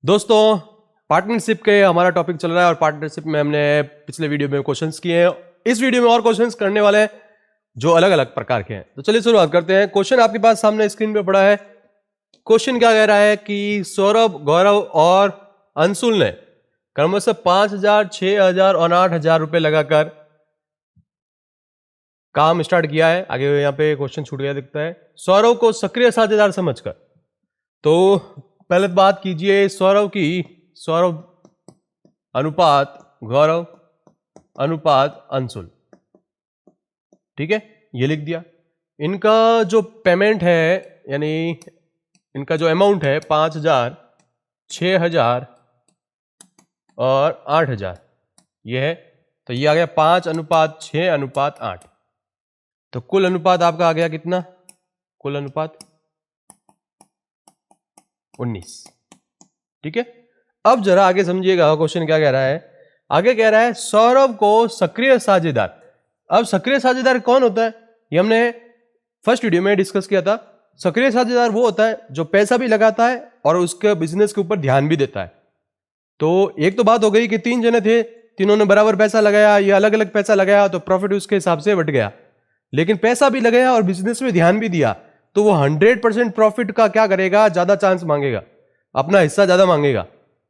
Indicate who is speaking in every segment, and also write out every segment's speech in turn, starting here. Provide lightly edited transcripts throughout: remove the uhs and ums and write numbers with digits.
Speaker 1: दोस्तों पार्टनरशिप के हमारा टॉपिक चल रहा है और पार्टनरशिप में हमने पिछले वीडियो में क्वेश्चंस किए हैं। इस वीडियो में और क्वेश्चंस करने वाले हैं जो अलग अलग प्रकार के हैं। तो चलिए शुरुआत करते हैं। क्वेश्चन आपके पास सामने स्क्रीन पे पड़ा है। क्वेश्चन क्या कह रहा है कि सौरभ, गौरव और अंशुल ने क्रमशः 5,000, 6,000 और 8,000 रुपए लगाकर काम स्टार्ट किया है। आगे यहाँ पे क्वेश्चन छूट गया दिखता है। सौरभ को सक्रिय साझेदार समझकर, तो पहले बात कीजिए सौरभ अनुपात गौरव अनुपात अंशुल, ठीक है, ये लिख दिया। इनका जो पेमेंट है यानी इनका जो अमाउंट है 5,000, 6,000 और 8,000 ये है। तो ये आ गया 5:6:8। तो कुल अनुपात आपका आ गया कितना? कुल अनुपात 19, ठीक है। अब जरा आगे समझिएगा क्वेश्चन क्या कह रहा है। आगे कह रहा है सौरभ को सक्रिय साझेदार। अब सक्रिय साझेदार कौन होता है ये हमने फर्स्ट वीडियो में डिस्कस किया था। सक्रिय साझेदार वो होता है जो पैसा भी लगाता है और उसके बिजनेस के ऊपर ध्यान भी देता है। तो एक तो बात हो गई कि 3 जने थे, तीनों ने बराबर पैसा लगाया या अलग अलग पैसा लगाया तो प्रॉफिट उसके हिसाब से बट गया। लेकिन पैसा भी लगाया और बिजनेस में ध्यान भी दिया तो वो 100% प्रॉफिट का क्या करेगा, ज्यादा चांस मांगेगा, अपना हिस्सा ज्यादा मांगेगा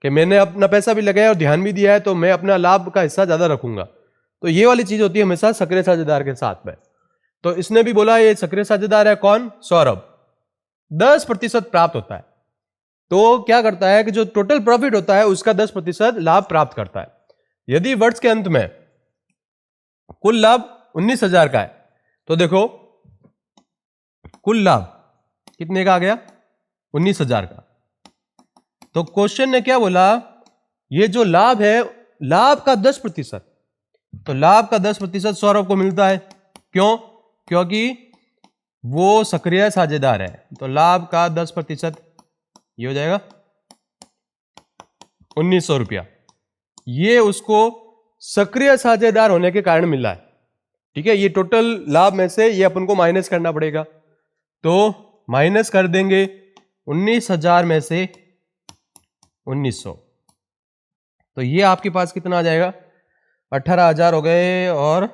Speaker 1: कि मैंने अपना पैसा भी लगाया और ध्यान भी दिया है तो मैं अपना लाभ का हिस्सा ज्यादा रखूंगा। तो ये वाली चीज होती है हमेशा सक्रिय साझेदार के साथ में। तो इसने भी बोला ये सक्रिय साझेदार है कौन? सौरभ। 10% प्राप्त होता है। तो क्या करता है कि जो टोटल प्रॉफिट होता है उसका 10% लाभ प्राप्त करता है। यदि वर्ष के अंत में कुल लाभ 19,000 का है तो देखो कुल लाभ कितने का आ गया? 19,000 का। तो क्वेश्चन ने क्या बोला, ये जो लाभ है लाभ का 10%, तो लाभ का 10% सौरभ को मिलता है। क्यों? क्योंकि वो सक्रिय साझेदार है। तो लाभ का 10% ये हो जाएगा 1,900 रुपया। ये उसको सक्रिय साझेदार होने के कारण मिला है, ठीक है। ये टोटल लाभ में से ये अपन को माइनस करना पड़ेगा। तो माइनस कर देंगे 19,000 में से 1,900, तो ये आपके पास कितना आ जाएगा? 18,000 हो गए और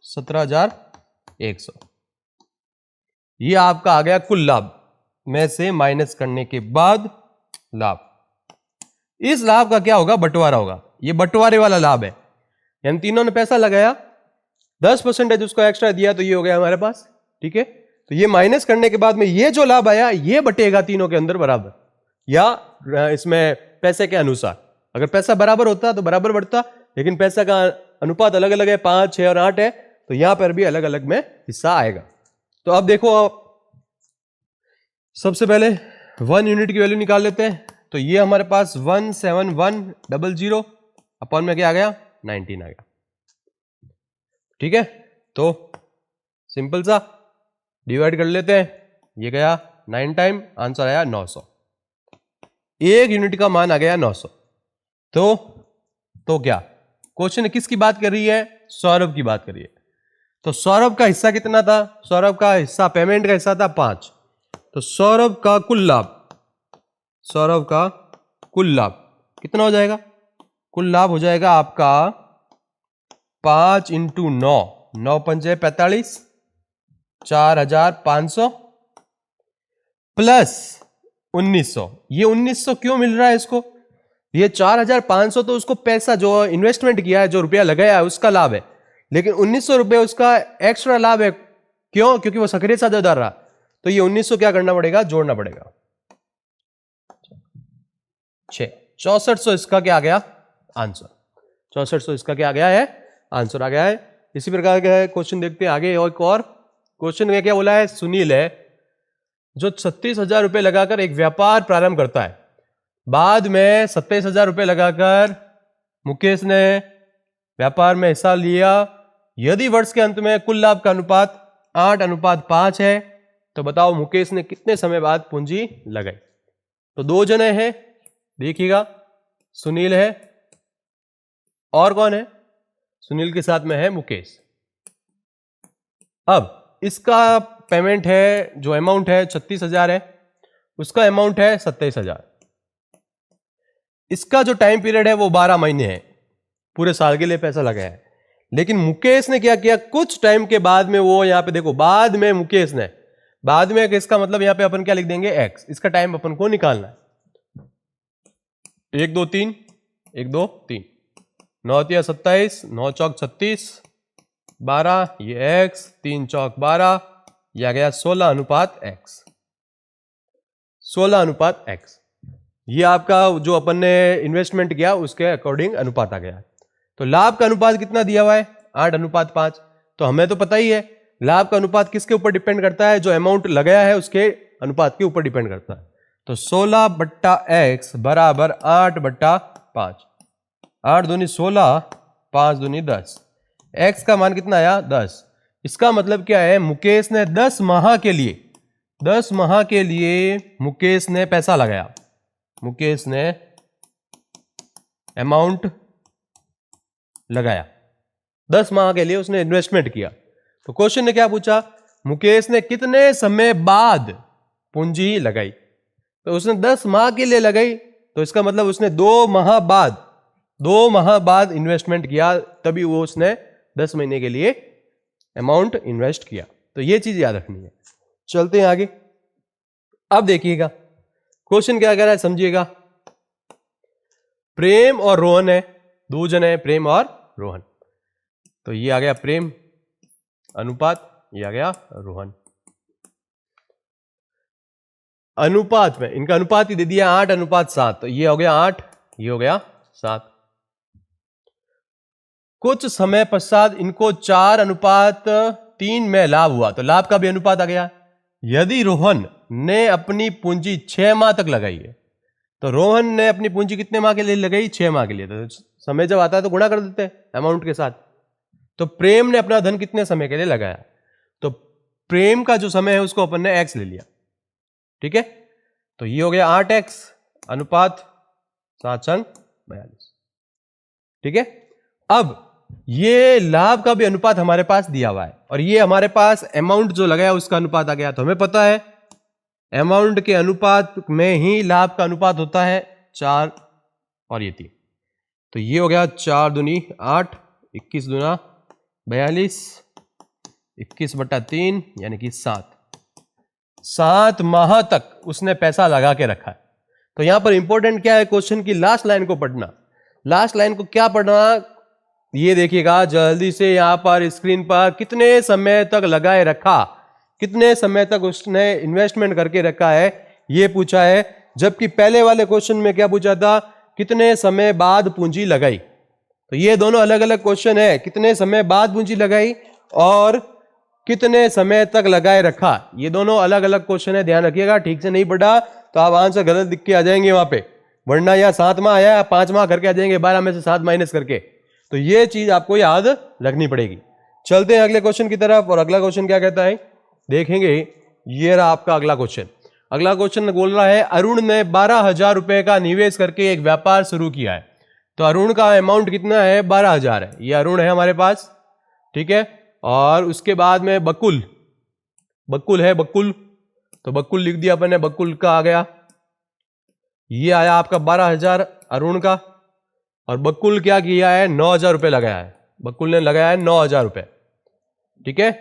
Speaker 1: 17,100। ये आपका आ गया कुल लाभ में से माइनस करने के बाद लाभ। इस लाभ का क्या होगा? बंटवारा होगा। ये बंटवारे वाला लाभ है, यानी तीनों ने पैसा लगाया, 10% उसको एक्स्ट्रा दिया तो ये हो गया हमारे पास, ठीक है। तो ये माइनस करने के बाद में ये जो लाभ आया ये बटेगा तीनों के अंदर बराबर, या इसमें पैसे के अनुसार। अगर पैसा बराबर होता तो बराबर बढ़ता, लेकिन पैसा का अनुपात अलग अलग है, 5, 6 और 8 है, तो यहां पर भी अलग अलग में हिस्सा आएगा। तो अब देखो सबसे पहले 1 यूनिट की वैल्यू निकाल लेते हैं। तो ये हमारे पास 17100 अपॉन में क्या आ गया? 19 आ गया, ठीक है। तो सिंपल सा डिवाइड कर लेते हैं। ये गया 9 टाइम, आंसर आया 900। 1 यूनिट का मान आ गया 900। तो क्या क्वेश्चन किसकी बात कर रही है? सौरभ की बात कर रही है। तो सौरभ का हिस्सा कितना था? सौरभ का हिस्सा पेमेंट का हिस्सा था 5। तो सौरभ का कुल लाभ कितना हो जाएगा? कुल लाभ हो जाएगा आपका 5 × 9, 9 पंचे 45, 4,500 प्लस 1,900। ये 1,900 क्यों मिल रहा है इसको? ये 4,500 तो उसको पैसा जो इन्वेस्टमेंट किया है, जो रुपया लगाया है उसका लाभ है, लेकिन 1,900 रुपये उसका एक्स्ट्रा लाभ है। क्यों? क्योंकि वो सक्रिय साझेदार रहा। तो ये 1,900 क्या करना पड़ेगा? जोड़ना पड़ेगा। 6400 इसका क्या आ गया? आंसर। 6400 इसका क्या आ गया है? आंसर आ गया है। इसी प्रकार का क्वेश्चन देखते हैं आगे। और क्वेश्चन में क्या बोला है? सुनील है जो 36,000 रुपए लगाकर एक व्यापार प्रारंभ करता है। बाद में 27,000 रुपए लगाकर मुकेश ने व्यापार में हिस्सा लिया। यदि वर्ष के अंत में कुल लाभ का अनुपात 8:5 है तो बताओ मुकेश ने कितने समय बाद पूंजी लगाई? तो 2 जने हैं, देखिएगा, सुनील है और कौन है? सुनील के साथ में है मुकेश। अब इसका पेमेंट है, जो अमाउंट है 36,000 है, उसका अमाउंट है 27,000। इसका जो टाइम पीरियड है वो 12 महीने है, पूरे साल के लिए पैसा लगाया है। लेकिन मुकेश ने क्या किया, कुछ टाइम के बाद में वो यहां पे देखो, बाद में मुकेश ने, बाद में इसका मतलब यहां पे अपन क्या लिख देंगे, एक्स। इसका टाइम अपन को निकालना है। 1 2 3 1 2 3 9 तिया 27, 9 चौक 36, 12, ये एक्स, 3 चौक 12, यह आ गया 16:x, 16:x। ये आपका जो अपन ने इन्वेस्टमेंट किया उसके अकॉर्डिंग अनुपात आ गया। तो लाभ का अनुपात कितना दिया हुआ है, 8:5। तो हमें तो पता ही है लाभ का अनुपात किसके ऊपर डिपेंड करता है, जो अमाउंट लगाया है उसके अनुपात के ऊपर डिपेंड करता है। तो 16/x बराबर 8/5, 8 दूनी 16, 5 दूनी 10, x का मान कितना आया 10। इसका मतलब क्या है, मुकेश ने 10 माह के लिए, 10 माह के लिए मुकेश ने पैसा लगाया, मुकेश ने अमाउंट लगाया, 10 माह के लिए उसने इन्वेस्टमेंट किया। तो क्वेश्चन ने क्या पूछा, मुकेश ने कितने समय बाद पूंजी लगाई। तो उसने 10 माह के लिए लगाई, तो इसका मतलब उसने 2 माह बाद, 2 माह बाद इन्वेस्टमेंट किया, तभी वो उसने 10 महीने के लिए अमाउंट इन्वेस्ट किया। तो ये चीज याद रखनी है। चलते हैं आगे। अब देखिएगा क्वेश्चन क्या कह रहा है, समझिएगा। प्रेम और रोहन है, दो जन है, प्रेम और रोहन। तो ये आ गया प्रेम अनुपात, ये आ गया रोहन अनुपात। में इनका अनुपात ही दे दिया 8:7। तो ये हो गया 8, ये हो गया 7। कुछ समय पश्चात इनको 4:3 में लाभ हुआ, तो लाभ का भी अनुपात आ गया। यदि रोहन ने अपनी पूंजी 6 माह तक लगाई है, तो रोहन ने अपनी पूंजी कितने माह के लिए लगाई, 6 माह के लिए। तो समय जब आता है तो गुणा कर देते हैं अमाउंट के साथ। तो प्रेम ने अपना धन कितने समय के लिए लगाया, तो प्रेम का जो समय है उसको अपन ने x ले लिया, ठीक है। तो ये हो गया 8x अनुपात 7:42, ठीक है। अब ये लाभ का भी अनुपात हमारे पास दिया हुआ है, और ये हमारे पास अमाउंट जो लगाया उसका अनुपात आ गया। तो हमें पता है अमाउंट के अनुपात में ही लाभ का अनुपात होता है 4 और ये 3। तो ये हो गया 4 दूनी 8, 21 दूना 42, 21/3 यानी कि 7। 7 माह तक उसने पैसा लगा के रखा है। तो यहां पर इंपॉर्टेंट क्या है, क्वेश्चन की लास्ट लाइन को पढ़ना। लास्ट लाइन को क्या पढ़ना, ये देखिएगा जल्दी से। यहां पर स्क्रीन पर कितने समय तक लगाए रखा, कितने समय तक उसने इन्वेस्टमेंट करके रखा है, ये पूछा है। जबकि पहले वाले क्वेश्चन में क्या पूछा था, कितने समय बाद पूंजी लगाई। तो ये दोनों अलग अलग क्वेश्चन है, कितने समय बाद पूंजी लगाई और कितने समय तक लगाए रखा। ये दोनों अलग अलग क्वेश्चन है, ध्यान रखिएगा। ठीक से नहीं पढ़ा तो आप आंसर गलत लिख के आ जाएंगे वहां पे, वरना यहाँ 7 माह आया 5 माह करके आ जाएंगे, 12 में से 7 माइनस करके। तो ये चीज आपको याद रखनी पड़ेगी। चलते हैं अगले क्वेश्चन की तरफ। और अगला क्वेश्चन क्या कहता है देखेंगे। ये रहा आपका अगला क्वेश्चन। अगला क्वेश्चन बोल रहा है, अरुण ने 12,000 रुपए का निवेश करके एक व्यापार शुरू किया है। तो अरुण का अमाउंट कितना है, 12,000 है। ये अरुण है हमारे पास, ठीक है। और उसके बाद में बकुल, बकुल है, बकुल। तो बकुल लिख दिया अपन ने, बकुल का आ गया। ये आया आपका 12,000 अरुण का। और बकुल क्या किया है, 9,000 रुपए लगाया है। बकुल ने लगाया है 9,000 रुपए, ठीक है।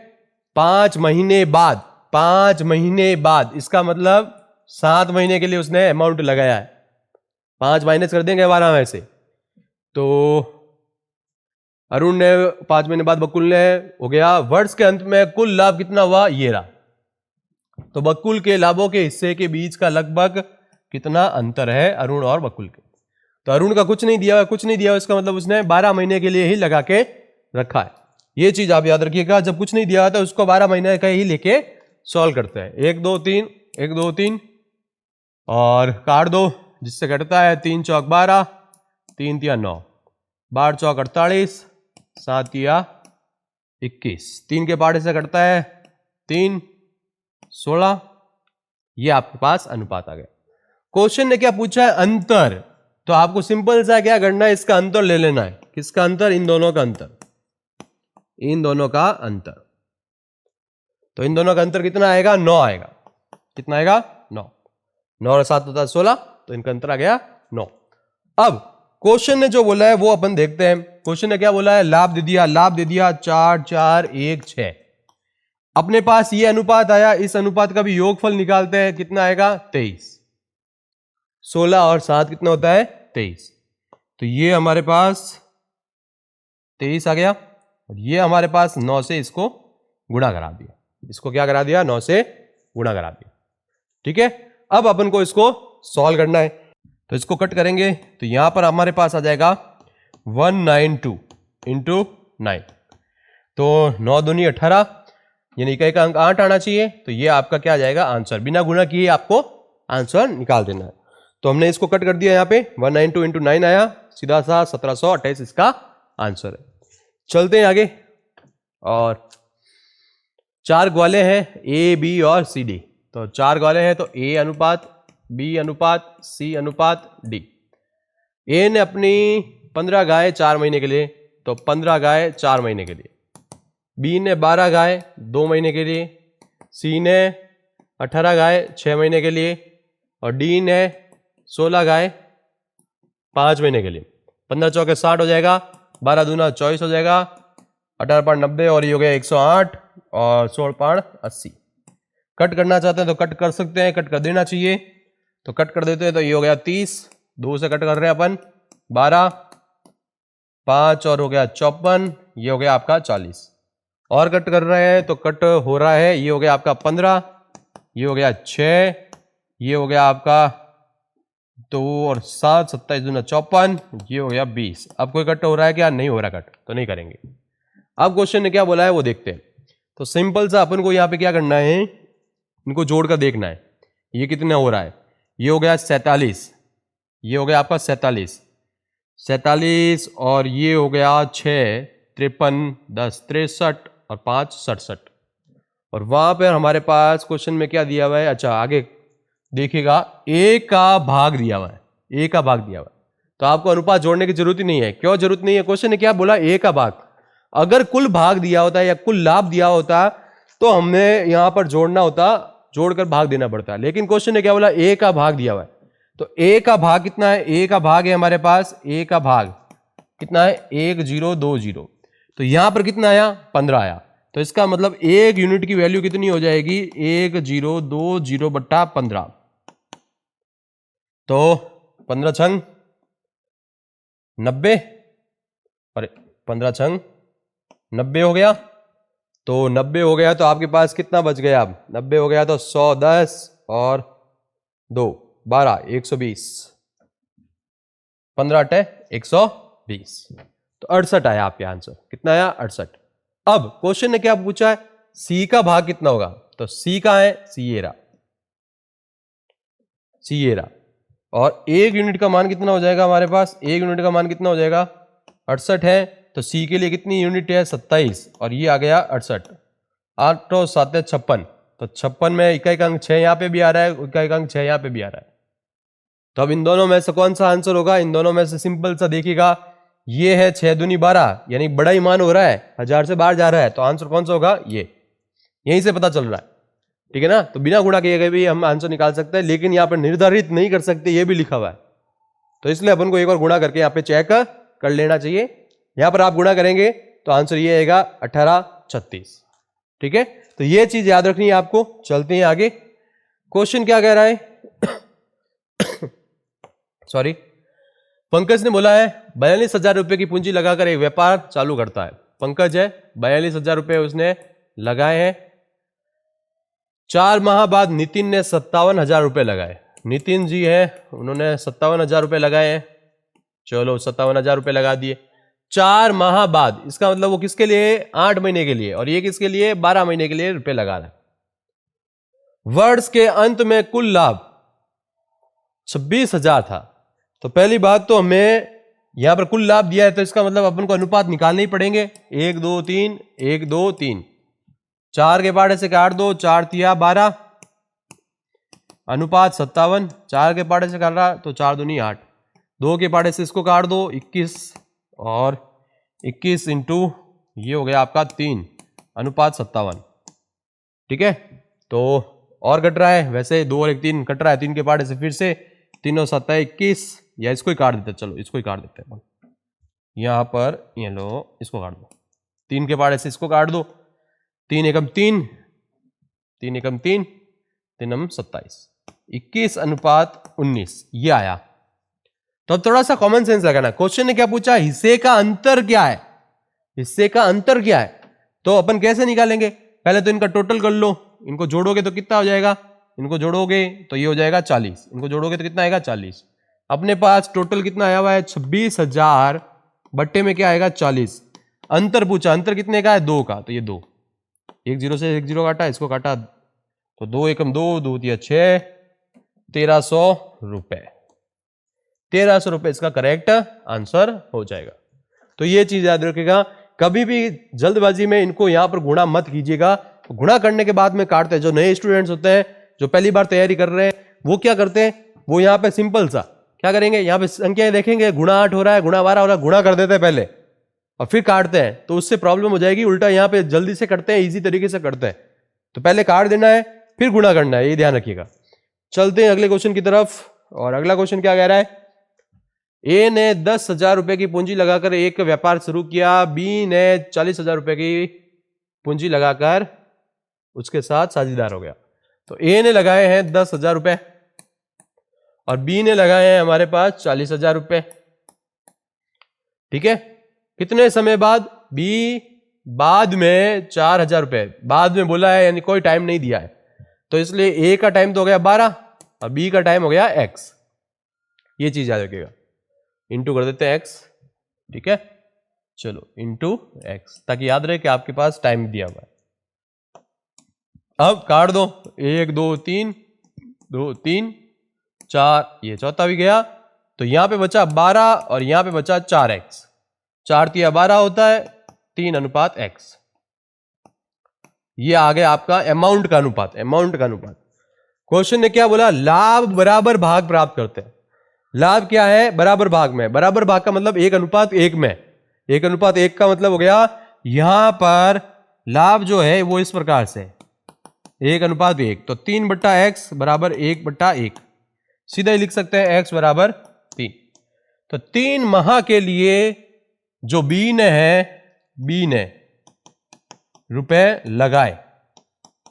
Speaker 1: 5 महीने बाद, 5 महीने बाद, इसका मतलब 7 महीने के लिए उसने अमाउंट लगाया है। 5 माइनस कर देंगे 12 में से। तो अरुण ने 5 महीने बाद बकुल ने हो गया। वर्ष के अंत में कुल लाभ कितना हुआ, ये रहा। तो बकुल के लाभों के हिस्से के बीच का लगभग कितना अंतर है अरुण और बकुल के। तो अरुण का कुछ नहीं दिया, कुछ नहीं दिया, इसका मतलब उसने 12 महीने के लिए ही लगा के रखा है। ये चीज आप याद रखिएगा। जब कुछ नहीं दिया था उसको 12 महीने का ही लेके सॉल्व करते हैं। 1 2 3 1 2 3 और काट दो, जिससे घटता है 3 चौक 12, 3 तिया 9, 12 चौक 48, 7 तिया 21, 3 के पार्ट से कटता है 3, 16। ये आपके पास अनुपात आ गया। क्वेश्चन ने क्या पूछा है, अंतर। तो आपको सिंपल सा क्या करना है, इसका अंतर ले लेना है। किसका अंतर, इन दोनों का अंतर, इन दोनों का अंतर। तो इन दोनों का अंतर कितना आएगा, 9 आएगा। कितना आएगा, 9। 9 और 7 होता है 16, तो इनका अंतर आ गया 9। अब क्वेश्चन ने जो बोला है वो अपन देखते हैं। क्वेश्चन ने क्या बोला है, लाभ दे दिया, लाभ दे दिया 4 4 1 6। अपने पास ये अनुपात आया, इस अनुपात का भी योगफल निकालते हैं, कितना आएगा 23। 16 और 7 कितना होता है 23। तो ये हमारे पास 23 आ गया और ये हमारे पास 9 से इसको गुणा करा दिया। इसको क्या करा दिया, 9 से गुणा करा दिया। ठीक है, अब अपन को इसको सॉल्व करना है। तो इसको कट करेंगे तो यहां पर हमारे पास आ जाएगा 192 इंटू 9। तो 9 दूनी 18 यानी इकाई का अंक 8 आना चाहिए। तो ये आपका क्या आ जाएगा आंसर, बिना गुणा किए आपको आंसर निकाल देना है। तो हमने इसको कट कर दिया, यहाँ पे 192 इंटू 9 आया, सीधा सा 1728 इसका आंसर है। चलते हैं आगे। और 4 ग्वाले हैं ए बी और सी डी। तो 4 ग्वाले हैं तो ए अनुपात, बी अनुपात, सी अनुपात, डी। ए ने अपनी 15 गाय 4 महीने के लिए, तो 15 गाय 4 महीने के लिए। बी ने 12 गाय 2 महीने के लिए। सी ने 18 गाय 6 महीने के लिए। और डी ने 16 गाय 5 महीने के लिए। 15 चौके 60 हो जाएगा, 12 दूना 24 हो जाएगा, 18 पाँच 90 और ये हो गया 108 और 16 पाँच 80। कट करना चाहते हैं तो कट कर सकते हैं, कट कर देना चाहिए तो कट कर देते हैं। तो ये हो गया 30, 2 से कट कर रहे हैं अपन 12, 5 और हो गया 54, ये हो गया आपका 40। और कट कर रहे हैं तो कट हो रहा है, ये हो गया आपका 15, ये हो गया 6, ये हो गया आपका 2 और 7, 27 दूना 54, ये हो गया 20। अब कोई कट हो रहा है क्या, नहीं हो रहा कट, तो नहीं करेंगे। अब क्वेश्चन ने क्या बोला है वो देखते हैं। तो सिंपल सा अपन को यहाँ पे क्या करना है, इनको जोड़कर देखना है ये कितना हो रहा है। ये हो गया 47, ये हो गया आपका 47, 47 और ये हो गया 6, 53, 10 63 और 5 67। और वहां पर हमारे पास क्वेश्चन में क्या दिया हुआ है, अच्छा आगे देखिएगा ए का भाग दिया हुआ है, ए का भाग दिया हुआ है। तो आपको अनुपात जोड़ने की जरूरत ही नहीं है। क्यों जरूरत नहीं है, क्वेश्चन ने क्या बोला ए का भाग। अगर कुल भाग दिया होता है या कुल लाभ दिया होता तो हमने यहां पर जोड़ना होता, जोड़कर भाग देना पड़ता। लेकिन क्वेश्चन ने क्या बोला, ए का भाग दिया हुआ है। तो ए का भाग कितना है, ए का भाग है हमारे पास, ए का भाग कितना है 1020। तो यहां पर कितना आया 15 आया। तो इसका मतलब एक यूनिट की वैल्यू कितनी हो जाएगी 1020 बट्टा 15। तो 15 छंग 90 और 15 छंग 90 हो गया। तो 90 हो गया तो आपके पास कितना बच गया, अब 90 हो गया तो 110 और 2 12 120, 15 अटे 120। तो 68 आया आपके आंसर, कितना आया 68। अब क्वेश्चन ने क्या पूछा है, सी का भाग कितना होगा। तो सी का है सीएरा, सीएरा। और एक यूनिट का मान कितना हो जाएगा हमारे पास, एक यूनिट का मान कितना हो जाएगा 68 है। तो सी के लिए कितनी यूनिट है 27 और ये आ गया 68। 8 और 7 56। तो 56 में इकाई का अंक 6 यहाँ पे भी आ रहा है, इकाई का अंक 6 यहाँ पे भी आ रहा है। तो अब इन दोनों में से कौन सा आंसर होगा, इन दोनों में से सिंपल सा देखिएगा, ये है 6 दूनी 12 यानी बड़ा ही मान हो रहा है, 1000 से बाहर जा रहा है। तो आंसर कौन सा होगा, ये यहीं से पता चल रहा है। ठीक है ना। तो बिना गुणा किए गए भी हम आंसर निकाल सकते हैं, लेकिन यहाँ पर निर्धारित नहीं कर सकते, ये भी लिखा हुआ है। तो इसलिए अपन को एक बार गुणा करके यहाँ पे चेक कर लेना चाहिए। यहां पर आप गुणा करेंगे तो आंसर ये आएगा 1836। ठीक है, तो ये चीज याद रखनी है आपको। चलते हैं आगे, क्वेश्चन क्या कह रहा है सॉरी, पंकज ने बोला है 42,000 रुपए की पूंजी लगाकर एक व्यापार चालू करता है। पंकज है 42,000 रुपए उसने लगाए हैं। 4 माह बाद नितिन ने 57,000 रुपए लगाए। नितिन जी है, उन्होंने 57,000 रुपए लगाए हैं। चलो 57,000 रुपए लगा दिए। 4 माह बाद, इसका मतलब वो किसके लिए 8 महीने के लिए, और ये किसके लिए 12 महीने के लिए रुपए लगा रहा है। वर्ष के अंत में कुल लाभ 26,000 था। तो पहली बात तो हमें यहां पर कुल लाभ दिया है, तो इसका मतलब अपन को अनुपात निकालने ही पड़ेंगे। 1 2 3 1 2 3, 4 के पाड़े से काट दो, 4 तिया 12, अनुपात 57। 4 के पाड़े से काट रहा तो 4 दूनी 8, 2 के पाड़े से इसको काट दो 21 और 21 इंटू ये हो गया आपका 3, अनुपात 57। ठीक है, तो और कट रहा है, वैसे 2 और 1 3 कट रहा है, 3 के पाड़े से फिर से 3 और 7 21, या इसको ही काट देते हैं, चलो इसको ही काट देते हैं, यहां पर ये लो इसको काट दो, 3 के पार्ट ऐसे इसको काट दो, 3 एकम 3, 3 एकम 3, 3 एकम 27, 21:19 ये आया। तो अब थोड़ा सा कॉमन सेंस लगाना। क्वेश्चन ने क्या पूछा, हिस्से का अंतर क्या है, हिस्से का अंतर क्या है, तो अपन कैसे निकालेंगे, पहले तो इनका टोटल कर लो, इनको जोड़ोगे तो कितना हो जाएगा, इनको जोड़ोगे तो ये हो जाएगा 40, इनको जोड़ोगे तो कितना आएगा 40। अपने पास टोटल कितना आया हुआ है 26,000 बट्टे में क्या आएगा 40। अंतर पूछा, अंतर कितने का है 2 का, तो ये 2, 1 0 से 1 0 काटा, इसको काटा तो 2 एकम 2, 2 तिया 6, 1300 रुपए, 1300 रुपए इसका करेक्ट आंसर हो जाएगा। तो ये चीज याद रखिएगा, कभी भी जल्दबाजी में इनको यहां पर गुणा मत कीजिएगा, गुणा करने के बाद में काटते हैं। जो नए स्टूडेंट्स होते हैं, जो पहली बार तैयारी कर रहे हैं, वो क्या करते हैं, वो यहाँ पे सिंपल सा क्या करेंगे, यहाँ पे संख्या देखेंगे, गुणा 8 हो रहा है, गुणा 12 हो रहा है, गुणा कर देते हैं पहले और फिर काटते हैं, तो उससे प्रॉब्लम हो जाएगी। उल्टा यहाँ पे जल्दी से करते हैं, इजी तरीके से करते हैं, तो पहले काट देना है फिर गुणा करना है, ये ध्यान रखिएगा। चलते हैं अगले क्वेश्चन की तरफ, और अगला क्वेश्चन क्या कह रहा है, ए ने 10,000 रुपए की पूंजी लगाकर एक व्यापार शुरू किया, बी ने 40,000 रुपए की पूंजी लगाकर उसके साथ साझेदार हो गया। तो ए ने लगाए हैं 10,000 रुपए और बी ने लगाए हैं हमारे पास 40,000 रुपए, ठीक है। कितने समय बाद, बी बाद में 4,000 रुपए बाद में बोला है, यानी कोई टाइम नहीं दिया है, तो इसलिए ए का टाइम तो हो गया 12 और बी का टाइम हो गया x। ये चीज याद रखिएगा, इंटू कर देते हैं x, ठीक है, चलो इंटू x, ताकि याद रहे कि आपके पास टाइम दिया हुआ है। अब काट दो, 1 2 3 2 3 4, ये चौथा भी गया, तो यहां पे बचा 12 और यहां पे बचा 4x, 4 तिया 12 होता है, 3:x। ये आ गया आपका अमाउंट का अनुपात, अमाउंट का अनुपात। क्वेश्चन ने क्या बोला, लाभ बराबर भाग प्राप्त करते हैं। लाभ क्या है, बराबर भाग में, बराबर भाग का मतलब 1:1 में, 1:1 का मतलब हो गया यहां पर लाभ जो है वो इस प्रकार से 1:1, तो 3/x बराबर 1/1, सीधा ही लिख सकते हैं x बराबर 3। तो 3 माह के लिए जो बी ने रुपए लगाए,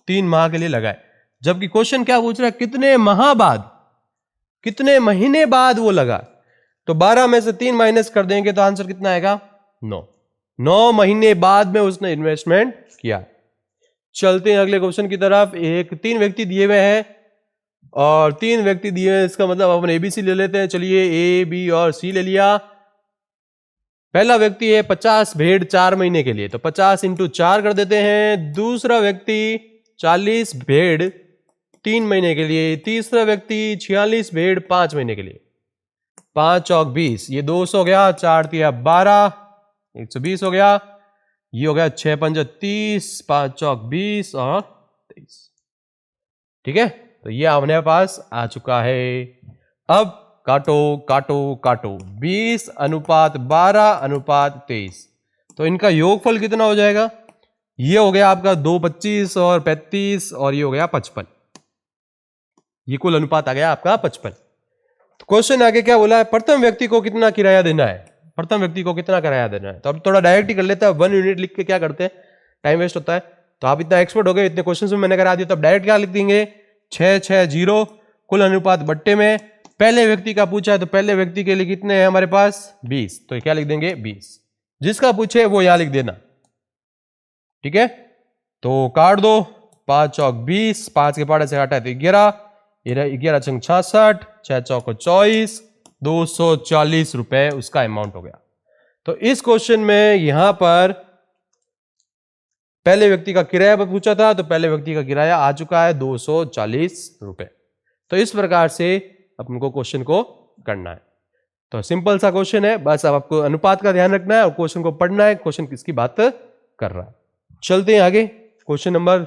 Speaker 1: 3 माह के लिए लगाए, जबकि क्वेश्चन क्या पूछ रहा है, कितने माह बाद, कितने महीने बाद वो लगा, तो 12 में से 3 माइनस कर देंगे तो आंसर कितना आएगा 9 महीने बाद में उसने इन्वेस्टमेंट किया। चलते हैं अगले क्वेश्चन की तरफ। 3 व्यक्ति दिए हुए हैं और 3 व्यक्ति दिए हुए हैं, इसका मतलब अपन एबीसी ले लेते हैं। चलिए ए बी और सी ले लिया। पहला व्यक्ति है 50 भेड़ 4 महीने के लिए, तो 50 इंटू 4 कर देते हैं। दूसरा व्यक्ति 40 भेड़ 3 महीने के लिए। तीसरा व्यक्ति 46 भेड़ 5 महीने के लिए। 5 चौक 20, ये 200 हो गया, 4 तिया 12, 120 हो गया, ये हो गया 6 पंजा 30, 5 चौक 20 और 23, ठीक है। तो ये अपने पास आ चुका है। अब काटो काटो काटो, 20:12:23, तो इनका योगफल कितना हो जाएगा, ये हो गया आपका 2 25 और 35 और ये हो गया 55, ये कुल अनुपात आ गया आपका 55। तो क्वेश्चन आगे क्या बोला है, प्रथम व्यक्ति को कितना किराया देना है, प्रथम व्यक्ति को कितना किराया देना है। तो अब थोड़ा डायरेक्ट ही कर लेते हैं, 1 यूनिट लिख के क्या करते हैं, टाइम वेस्ट होता है। तो आप इतना एक्सपर्ट हो गए, इतने क्वेश्चन में मैंने करा दिया, तो अब डायरेक्ट क्या लिख देंगे, 6 6 0 कुल अनुपात बट्टे में पहले व्यक्ति का पूछा है, तो पहले व्यक्ति के लिए कितने हैं हमारे पास 20, तो क्या लिख देंगे 20, जिसका पूछे वो यहां लिख देना, ठीक है। तो काट दो, 5 चौक 20, 5 के पाड़े से काटा है तो 11, 11 छंग 66, 6 चौक 24, 240 रुपए उसका अमाउंट हो गया। तो इस क्वेश्चन में यहां पर पहले व्यक्ति का किराया पर पूछा था, तो पहले व्यक्ति का किराया आ चुका है 240 रुपए। तो इस प्रकार से अपन को क्वेश्चन को करना है। तो सिंपल सा क्वेश्चन है, बस अब आपको अनुपात का ध्यान रखना है और क्वेश्चन को पढ़ना है, क्वेश्चन किसकी बात कर रहा है। चलते हैं आगे, क्वेश्चन नंबर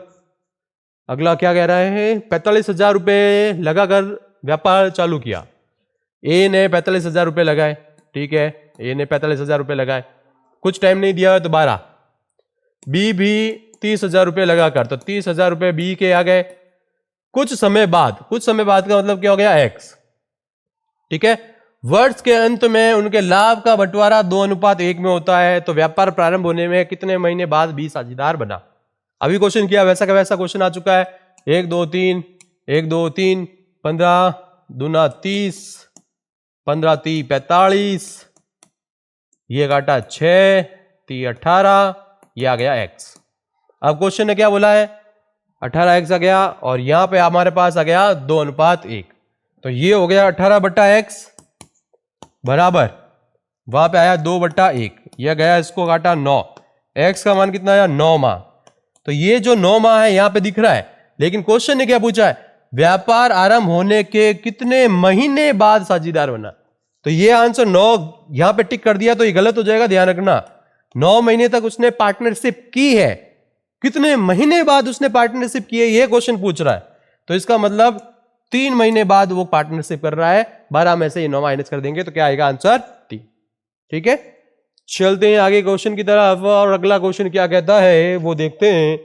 Speaker 1: अगला क्या कह रहा है, 45,000 रुपए लगाकर व्यापार चालू किया। ए ने 45,000 रुपए लगाए, ठीक है, ए ने 45,000 रुपए लगाए, कुछ टाइम नहीं दिया है तो 12। बी भी 30,000 रुपए लगाकर, तो 30,000 रुपए बी के आ गए। कुछ समय बाद, कुछ समय बाद का मतलब क्या हो गया x, ठीक है। वर्ष के अंत में उनके लाभ का बंटवारा 2:1 में होता है, तो व्यापार प्रारंभ होने में कितने महीने बाद बी साझेदार बना। अभी क्वेश्चन किया वैसा का वैसा क्वेश्चन आ चुका है। 1 2 3 1 2 3 15 दूना 30 15 3 45, ये काटा 6 3 18, ये आ गया x। अब क्वेश्चन ने क्या बोला है 18x आ गया और यहां पे हमारे पास आ गया 2:1, तो ये हो गया 18/x बराबर वहां पे आया 2/1, यह गया इसको काटा 9, x का मान कितना आया 9 माह। तो ये जो 9 माह है यहां पे दिख रहा है, लेकिन क्वेश्चन ने क्या पूछा है व्यापार आरंभ होने के कितने महीने बाद साझेदार बना। तो ये आंसर 9 यहां पे टिक कर दिया तो ये गलत हो जाएगा, ध्यान रखना। 9 महीने तक उसने पार्टनरशिप की है, कितने महीने बाद उसने पार्टनरशिप की है ये क्वेश्चन पूछ रहा है। तो इसका मतलब 3 महीने बाद वो पार्टनरशिप कर रहा है। 12 में से ये 9 माइनस कर देंगे तो क्या आएगा आंसर 3। ठीक है, चलते हैं आगे क्वेश्चन की तरफ और अगला क्वेश्चन क्या कहता है वो देखते हैं।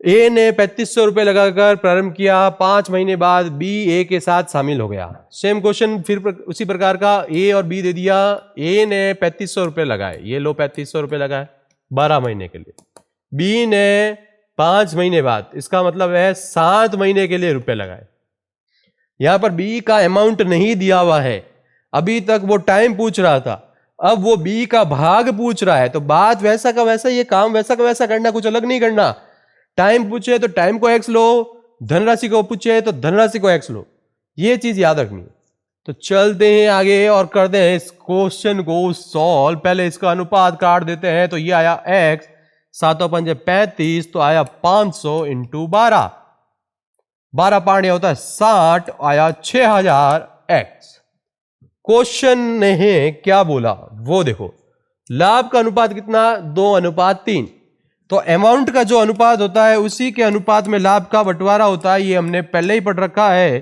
Speaker 1: ए ने 3500 रुपए लगाकर प्रारंभ किया, 5 महीने बाद बी ए के साथ शामिल हो गया। सेम क्वेश्चन फिर उसी प्रकार का, ए और बी दे दिया। ए ने 3500 रुपए लगाए, ये लो 3500 रुपए लगाए 12 महीने के लिए। बी ने 5 महीने बाद, इसका मतलब है 7 महीने के लिए रुपए लगाए। यहां पर बी का अमाउंट नहीं दिया हुआ है, अभी तक वो टाइम पूछ रहा था, अब वो बी का भाग पूछ रहा है। तो बात वैसा का वैसा, ये काम वैसा का वैसा करना, कुछ अलग नहीं करना। टाइम पूछे तो टाइम को एक्स लो, धनराशि को पूछे तो धनराशि को एक्स लो, ये चीज याद रखनी है। तो चलते हैं आगे और करते हैं इस क्वेश्चन को सॉल्व। पहले इसका अनुपात काट देते हैं, तो ये आया x 7 और 5 35, तो आया 500 इंटू 12, 12 पांच होता है 60, आया 6000 x। क्वेश्चन ने क्या बोला वो देखो, लाभ का अनुपात कितना 2:3, तो अमाउंट का जो अनुपात होता है उसी के अनुपात में लाभ का बंटवारा होता है, ये हमने पहले ही पढ़ रखा है।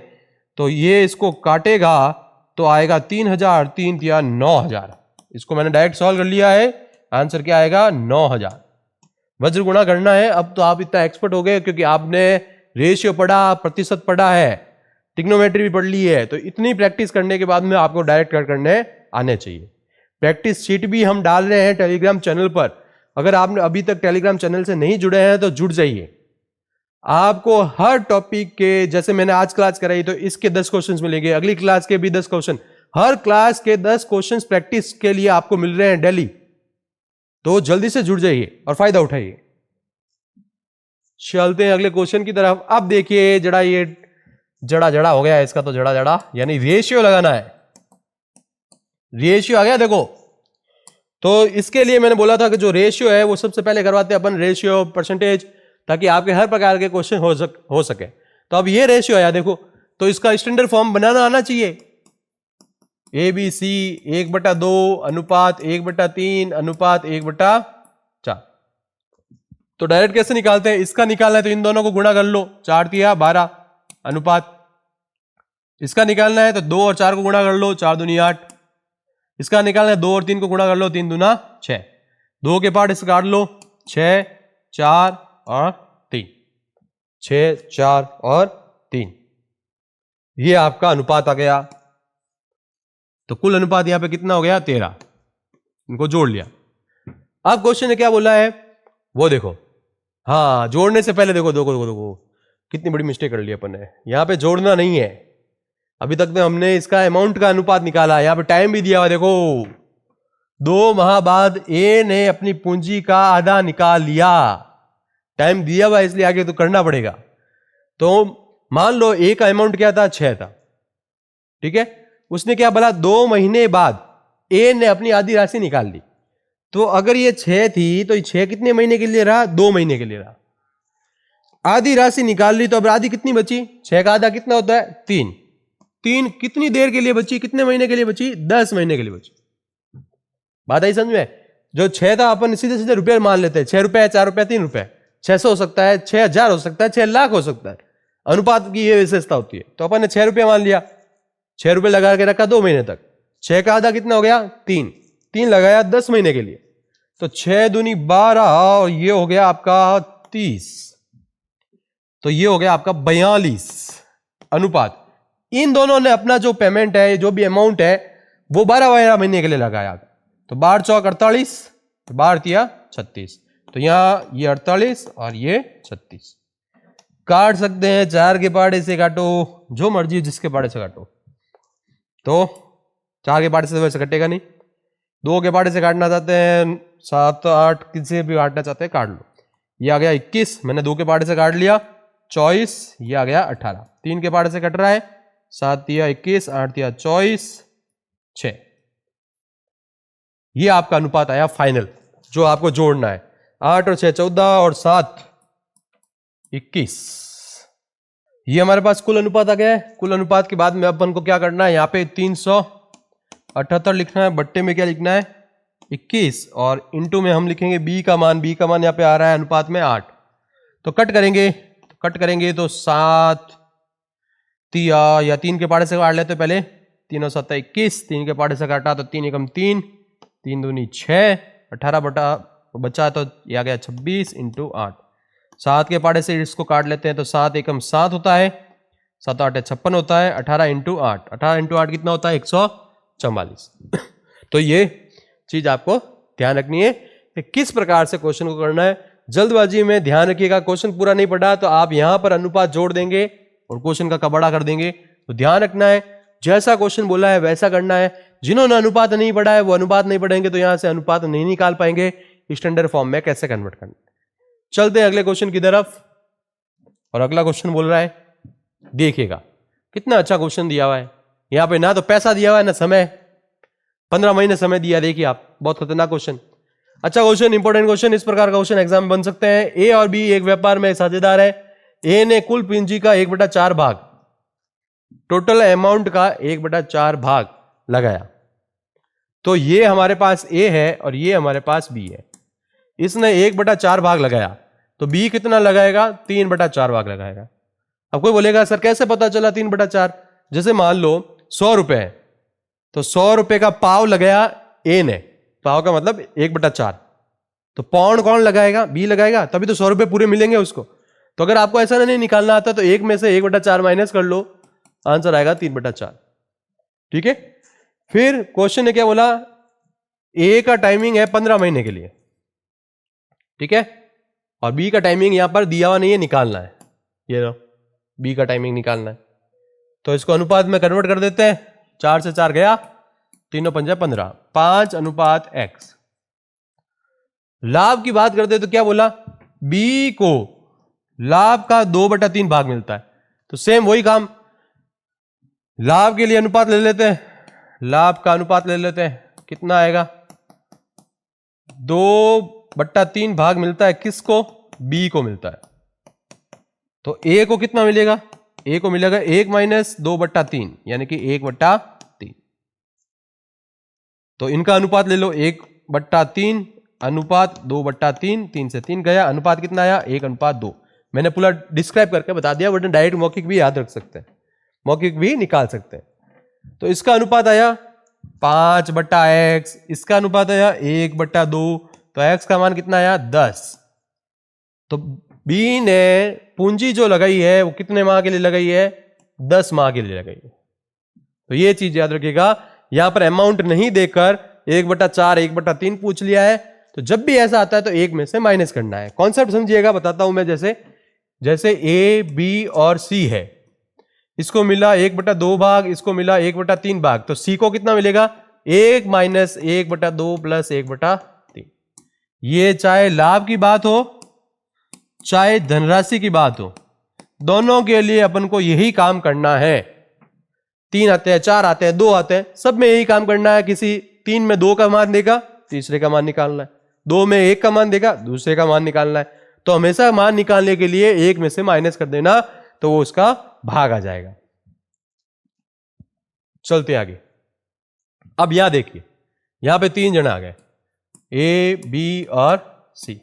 Speaker 1: तो ये इसको काटेगा तो आएगा 3000, 3 या 9000। इसको मैंने डायरेक्ट सॉल्व कर लिया है, आंसर क्या आएगा 9000। वज्र गुणा करना है। अब तो आप इतना एक्सपर्ट हो गए क्योंकि आपने रेशियो पढ़ा, प्रतिशत पढ़ा है, ट्रिग्नोमेट्री भी पढ़ ली है, तो इतनी प्रैक्टिस करने के बाद में आपको डायरेक्ट करने आने चाहिए। प्रैक्टिस शीट भी हम डाल रहे हैं टेलीग्राम चैनल पर, अगर आपने अभी तक टेलीग्राम चैनल से नहीं जुड़े हैं तो जुड़ जाइए। आपको हर टॉपिक के, जैसे मैंने आज क्लास कराई तो इसके 10 क्वेश्चंस मिलेंगे, अगली क्लास के भी 10 क्वेश्चन, हर क्लास के 10 क्वेश्चंस प्रैक्टिस के लिए आपको मिल रहे हैं डेली। तो जल्दी से जुड़ जाइए और फायदा उठाइए। चलते हैं अगले क्वेश्चन की तरफ। अब देखिए जड़ा, ये जड़ा हो गया इसका, तो जड़ा यानी रेशियो लगाना है। रेशियो आ गया देखो, तो इसके लिए मैंने बोला था कि जो रेशियो है वो सबसे पहले करवाते हैं अपन, रेशियो परसेंटेज, ताकि आपके हर प्रकार के क्वेश्चन हो सके। तो अब ये रेशियो आया देखो, तो इसका स्टैंडर्ड फॉर्म बनाना आना चाहिए। ABC 1/2 अनुपात 1/3 अनुपात 1/4। तो डायरेक्ट कैसे निकालते हैं, इसका निकालना है तो इन दोनों को गुणा कर लो, 4 या 12 अनुपात। इसका निकालना है तो 2 और 4 को गुणा कर लो, 4 दूनी 8। इसका निकालना है 2 और 3 को गुणा कर लो, 3 दूना 6। 2 के पार्ट इसका काट लो, 6 4 और 3, 6 4 और 3, ये आपका अनुपात आ गया। तो कुल अनुपात यहां पे कितना हो गया 13, इनको जोड़ लिया। अब क्वेश्चन ने क्या बोला है वो देखो, हाँ जोड़ने से पहले देखो कितनी बड़ी मिस्टेक कर ली अपन ने, यहां पे जोड़ना नहीं है। अभी तक तो हमने इसका अमाउंट का अनुपात निकाला, यहां पे टाइम भी दिया हुआ देखो, 2 माह बाद ए ने अपनी पूंजी का आधा निकाल लिया, टाइम दिया हुआ इसलिए आगे तो करना पड़ेगा। तो मान लो ए का अमाउंट क्या था 6 था, ठीक है, उसने क्या बोला 2 महीने बाद ए ने अपनी आधी राशि निकाल ली। तो अगर ये 6 थी तो ये 6 कितने महीने के लिए रहा, 2 महीने के लिए रहा। आधी राशि निकाल ली तो अब आधी कितनी बची, 6 का आधा कितना होता है 3, 3 कितनी देर के लिए बची, कितने महीने के लिए बची, 10 महीने के लिए बची। बात आई समझ में। जो 6 था अपन सीधे सीधे रुपये मान लेते हैं, 6 रुपए 4 रुपए 3 रुपए, 600 हो सकता है, 6000 हो सकता है, 6 लाख हो सकता है, अनुपात की ये विशेषता होती है। तो अपन ने 6 रुपये मान लिया, 6 रुपये लगा के रखा 2 महीने तक, 6 का आधा कितना हो गया 3, 3 लगाया 10 महीने के लिए, तो 6 दूनी 12 और ये हो गया आपका 30, तो ये हो गया आपका 42 अनुपात। इन दोनों ने अपना जो पेमेंट है, जो भी अमाउंट है, वो 12 महीने के लिए लगाया। तो 12 चौक 48, 12 तिया 36, तो यहां ये 48 और ये 36। काट सकते हैं, 4 के पहाड़े से काटो, जो मर्जी जिसके पहाड़े से काटो। तो 4 के पहाड़े से वैसे कटेगा नहीं, 2 के पहाड़े से काटना चाहते हैं, 7 8 किसी भी काटना चाहते हैं, काट लो। ये आ गया 21, मैंने 2 के पहाड़े से काट लिया, 24, ये आ गया 18। 3 के पहाड़े से कट रहा है, 7 तिया 21, 8 तिया 24, 6। ये आपका अनुपात आया फाइनल, जो आपको जोड़ना है। 8 और 6 14 और 7 21। ये हमारे पास कुल अनुपात आ गया है। कुल अनुपात के बाद में अपन को क्या करना है, यहाँ पे 378 लिखना है, बट्टे में क्या लिखना है 21, और इंटू में हम लिखेंगे बी का मान। बी का मान यहाँ पे आ रहा है अनुपात में 8। तो कट करेंगे तो 7 तिया, या 3 के पहाड़े से काट लेते पहले, 3 और 7 21, 3 के पहाड़े से काटा तो 3 एकम 3, 3 दूनी 6, 18 बटा बचा तो यह आ गया 26 इंटू 8। 7 के पहाड़े से इसको काट लेते हैं तो 7 एकम 7 होता है, 7 8 56 होता है, 18 इंटू 8, 18 इंटू 8 कितना होता है 144। तो ये चीज आपको ध्यान रखनी है कि किस प्रकार से क्वेश्चन को करना है। जल्दबाजी में ध्यान रखिएगा, क्वेश्चन पूरा नहीं पढ़ा तो आप यहां पर अनुपात जोड़ देंगे और क्वेश्चन का कबड़ा कर देंगे। तो ध्यान रखना है, जैसा क्वेश्चन बोला है वैसा करना है। जिन्होंने अनुपात नहीं पढ़ा है वो अनुपात नहीं पढ़ेंगे तो यहां से अनुपात नहीं निकाल पाएंगे। स्टैंडर्ड फॉर्म में कैसे कन्वर्ट करना। चलते हैं अगले क्वेश्चन की तरफ, और अगला क्वेश्चन बोल रहा है, देखिएगा कितना अच्छा क्वेश्चन दिया हुआ है। यहां पे ना तो पैसा दिया हुआ है ना समय, 15 महीने समय दिया। देखिए आप, बहुत खतरनाक क्वेश्चन, अच्छा क्वेश्चन, इंपॉर्टेंट क्वेश्चन। इस प्रकार का क्वेश्चन एग्जाम में बन सकते हैं। ए और बी एक व्यापार में साझेदार है। ए ने कुल पूंजी का 1/4 भाग, टोटल अमाउंट का 1/4 भाग लगाया। तो ये हमारे पास ए है और ये हमारे पास बी है। इसने 1/4 भाग लगाया, तो बी कितना लगाएगा 3/4 भाग लगाएगा। अब कोई बोलेगा सर कैसे पता चला 3/4? जैसे मान लो 100 रुपए है, तो 100 रुपए का पाव लगाया ए ने, पाव का मतलब 1/4, तो पौंड कौन लगाएगा? बी लगाएगा, तभी तो 100 रुपए पूरे मिलेंगे उसको। तो अगर आपको ऐसा नहीं निकालना आता तो एक में से 1/4 माइनस कर लो, आंसर आएगा 3/4। ठीक है। फिर क्वेश्चन ने क्या बोला, ए का टाइमिंग है 15 महीने के लिए, ठीक है, और बी का टाइमिंग यहां पर दिया हुआ नहीं है, निकालना है। ये लो, बी का टाइमिंग निकालना है, तो इसको अनुपात में कन्वर्ट कर देते हैं। 4 से 4 गया, 3 5 15, 5:x। लाभ की बात करते तो क्या बोला, बी को लाभ का 2/3 भाग मिलता है। तो सेम वही काम, लाभ के लिए अनुपात ले लेते हैं, लाभ का अनुपात ले लेते हैं, कितना आएगा 2/3 भाग मिलता है किसको, बी को मिलता है। तो ए को कितना मिलेगा, ए को मिलेगा 1 - 2/3 यानी कि 1/3। तो इनका अनुपात ले लो, 1/3 अनुपात 2/3, 3 से 3 गया, अनुपात कितना आया 1:2। मैंने पूरा डिस्क्राइब करके बता दिया, बट डायरेक्ट मौखिक भी याद रख सकते हैं, मौखिक भी निकाल सकते हैं। तो इसका अनुपात आया 5/x, इसका अनुपात आया 1/2, तो x का मान कितना आया 10। तो बी ने पूंजी जो लगाई है वो कितने माह के लिए लगाई है, 10 माह के लिए लगाई है। तो ये चीज याद रखिएगा, यहां पर अमाउंट नहीं देकर 1/4 1/3 पूछ लिया है। तो जब भी ऐसा आता है तो एक में से माइनस करना है। कॉन्सेप्ट समझिएगा, बताता हूं मैं। जैसे ए बी और सी है, इसको मिला 1/2 भाग, इसको मिला 1/3 भाग, तो सी को कितना मिलेगा 1 - 1/2 + 1/3। ये चाहे लाभ की बात हो चाहे धनराशि की बात हो, दोनों के लिए अपन को यही काम करना है। 3 आते हैं, 4 आते हैं, 2 आते हैं, सब में यही काम करना है। किसी 3 में 2 का मान देगा, तीसरे का मान निकालना है। 2 में 1 का मान देगा, दूसरे का मान निकालना है। तो हमेशा मान निकालने के लिए एक में से माइनस कर देना, तो वो उसका भाग आ जाएगा। चलते आगे। अब यहां देखिए, यहां पे 3 जन आ गए, ए बी और सी।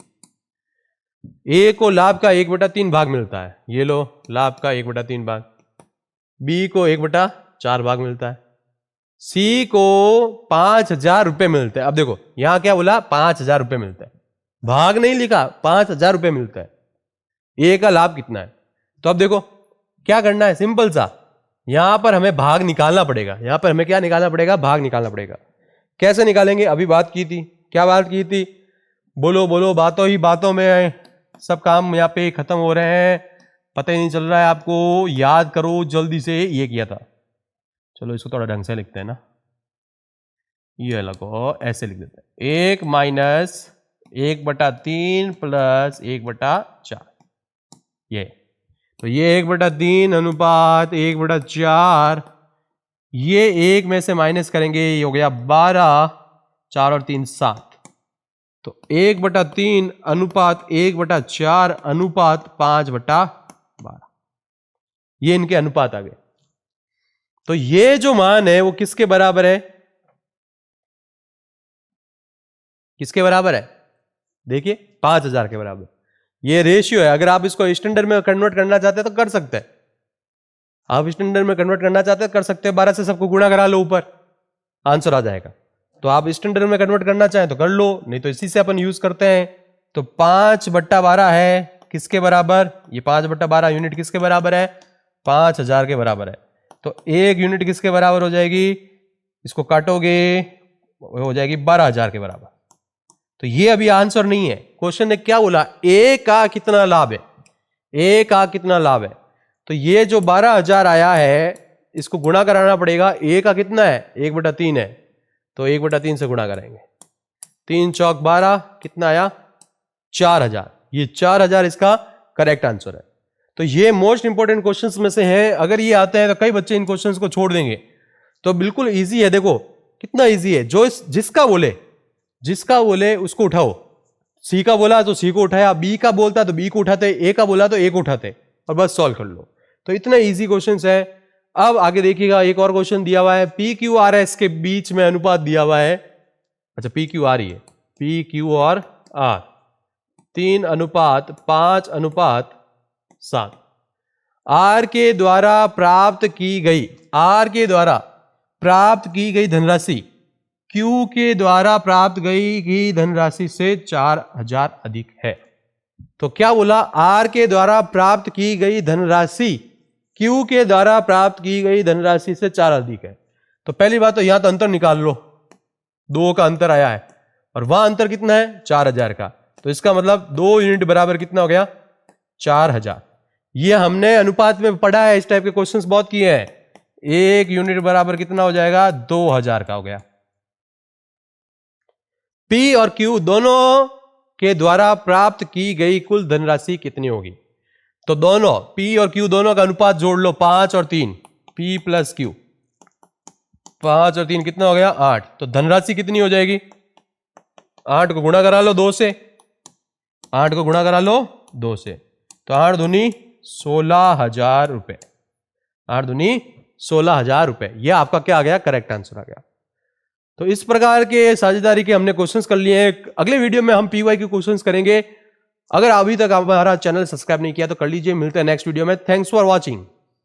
Speaker 1: ए को लाभ का 1/3 भाग मिलता है, ये लो लाभ का 1/3 भाग। बी को 1/4 भाग मिलता है। सी को 5,000 रुपए मिलते हैं। अब देखो यहां क्या बोला, 5,000 रुपए मिलता है, भाग नहीं लिखा, 5,000 रुपए मिलता है। ए का लाभ कितना है, तो अब देखो क्या करना है, सिंपल सा, यहां पर हमें भाग निकालना पड़ेगा, यहां पर हमें क्या निकालना पड़ेगा, भाग निकालना पड़ेगा। कैसे निकालेंगे, अभी बात की थी, क्या बात की थी, बोलो बोलो, बातों ही बातों में सब काम यहाँ पे खत्म हो रहे हैं, पता ही नहीं चल रहा है आपको, याद करो जल्दी से। ये किया था, चलो इसको थोड़ा ढंग से लिखते हैं ना, ये लगो ऐसे लिख देते हैं, 1 माइनस 1/3 प्लस 1/4, ये तो ये 1/3 अनुपात 1/4, ये 1 में से माइनस करेंगे, ये हो गया 12, 4 और 3 7, तो 1/3 अनुपात 1/4 अनुपात 5/12, ये इनके अनुपात आ गए। तो ये जो मान है वो किसके बराबर है, किसके बराबर है, देखिए 5000 के बराबर। ये रेशियो है, अगर आप इसको स्टैंडर्ड में कन्वर्ट करना चाहते हैं तो कर सकते हैं, आप स्टैंडर्ड में कन्वर्ट करना चाहते हैं कर सकते हैं, 12 से सबको गुणा करा लो, ऊपर आंसर आ जाएगा। तो आप स्टैंडर्ड में कन्वर्ट करना चाहें तो कर लो, नहीं तो इसी से अपन यूज करते हैं। तो 5/12 है किसके बराबर, ये 5/12 यूनिट किसके बराबर है, 5000 के बराबर है। तो एक यूनिट किसके बराबर हो जाएगी, इसको काटोगे हो जाएगी 12000 के बराबर। तो ये अभी आंसर नहीं है, क्वेश्चन ने क्या बोला, ए का कितना लाभ है, ए का कितना लाभ है। तो ये जो 12000 आया है इसको गुणा कराना पड़ेगा, ए का कितना है 1/3 है, तो 1/3 से गुणा करेंगे, 3 चौक 12, कितना आया 4000, ये 4000 इसका करेक्ट आंसर है। तो ये मोस्ट इंपॉर्टेंट क्वेश्चंस में से है, अगर ये आते हैं तो कई बच्चे इन क्वेश्चंस को छोड़ देंगे। तो बिल्कुल इजी है, देखो कितना इजी है, जो जिसका बोले उसको उठाओ, सी का बोला तो सी को उठाया, बी का बोलता तो बी को उठाते, ए का बोला तो ए को उठाते, और बस सॉल्व कर लो। तो इतना इजी क्वेश्चंस है। अब आगे देखिएगा, एक और क्वेश्चन दिया हुआ है, पी क्यू आर एस के बीच में अनुपात दिया हुआ है, अच्छा पी क्यू आर ही है, पी क्यू और आर 3:5:7, आर के द्वारा प्राप्त की गई धनराशि क्यू के द्वारा प्राप्त गई धनराशि से 4000 अधिक है। तो क्या बोला, आर के द्वारा प्राप्त की गई धनराशि क्यू के द्वारा प्राप्त की गई धनराशि से 4 अधिक है। तो पहली बात तो यहां तो अंतर निकाल लो, 2 का अंतर आया है और वहां अंतर कितना है 4000 का, तो इसका मतलब 2 यूनिट बराबर कितना हो गया 4000। ये हमने अनुपात में पढ़ा है, इस टाइप के क्वेश्चंस बहुत किए हैं। 1 यूनिट बराबर कितना हो जाएगा 2000 का हो गया। पी और क्यू दोनों के द्वारा प्राप्त की गई कुल धनराशि कितनी होगी। तो दोनों पी और क्यू दोनों का अनुपात जोड़ लो, 5 और 3, पी प्लस क्यू, 5 और 3 कितना हो गया 8। तो धनराशि कितनी हो जाएगी, 8 को गुणा करा लो 2 से, 8 को गुणा करा लो 2 से, तो 8 दूनी 16,000 रुपए, 8 दूनी 16,000 रुपए। यह आपका क्या आ गया, करेक्ट आंसर आ गया। तो इस प्रकार के साझेदारी के हमने क्वेश्चंस कर लिए हैं। अगले वीडियो में हम पीवाई के क्वेश्चंस करेंगे। अगर अभी तक हमारा चैनल सब्सक्राइब नहीं किया तो कर लीजिए। मिलते हैं नेक्स्ट वीडियो में। Thanks for watching.